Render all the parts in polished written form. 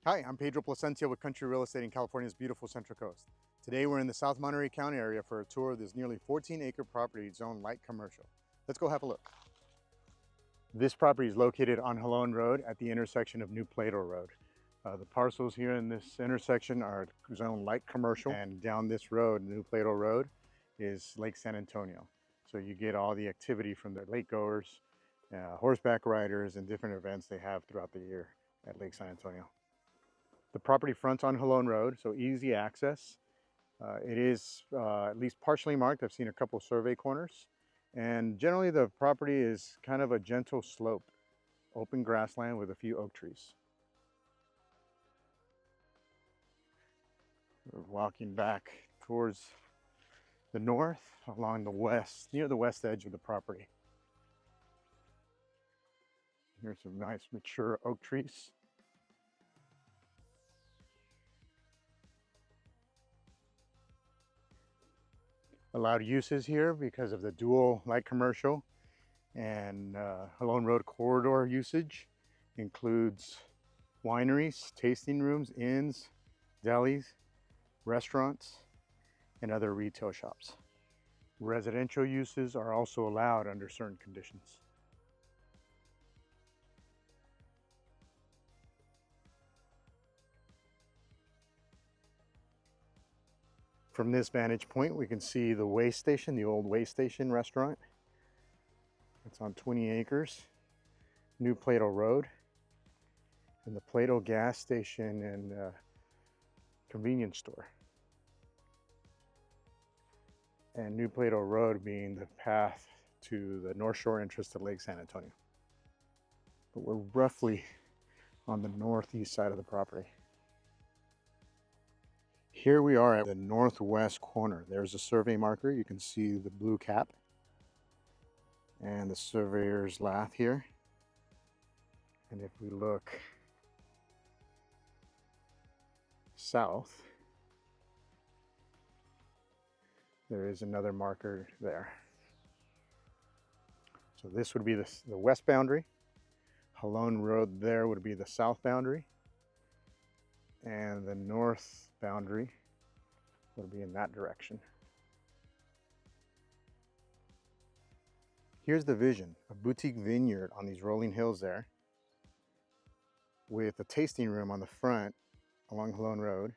Hi, I'm Pedro Placencia with Country Real Estate in California's beautiful Central Coast. Today we're in the South Monterey County area for a tour of this nearly 14-acre property zoned light commercial. Let's go have a look. This property is located on Jolon Road at the intersection of New Plato Road. The parcels here in this intersection are zoned light commercial, and down this road, New Plato Road, is Lake San Antonio. So you get all the activity from the lake goers, horseback riders, and different events they have throughout the year at Lake San Antonio. The property fronts on Jolon Road, so easy access. It is at least partially marked. I've seen a couple survey corners. And generally the property is kind of a gentle slope, open grassland with a few oak trees. We're walking back towards the north along the west, near the west edge of the property. Here's some nice mature oak trees. Allowed uses here because of the dual light commercial and Jolon Road corridor usage includes wineries, tasting rooms, inns, delis, restaurants, and other retail shops. Residential uses are also allowed under certain conditions. From this vantage point, we can see the way station, the old way station restaurant. It's on 20 acres, New Plato Road, and the Plato gas station and convenience store. And New Plato Road being the path to the North Shore entrance to Lake San Antonio. But we're roughly on the northeast side of the property. Here we are at the northwest corner. There's a survey marker. You can see the blue cap and the surveyor's lath here. And if we look south, there is another marker there. So this would be the west boundary. Jolon Road there would be the south boundary. And the north boundary would be in that direction. Here's the vision, a boutique vineyard on these rolling hills there with a tasting room on the front along Jolon Road,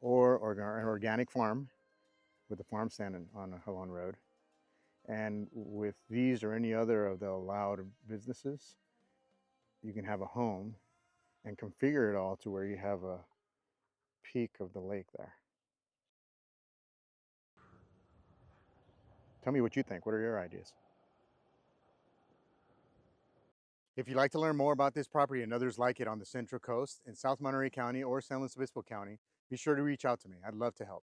or an organic farm with a farm stand on Jolon Road. And with these or any other of the allowed businesses, you can have a home and configure it all to where you have a peak of the lake there. Tell me what you think. What are your ideas? If you'd like to learn more about this property and others like it on the Central Coast in South Monterey County or San Luis Obispo County, be sure to reach out to me. I'd love to help.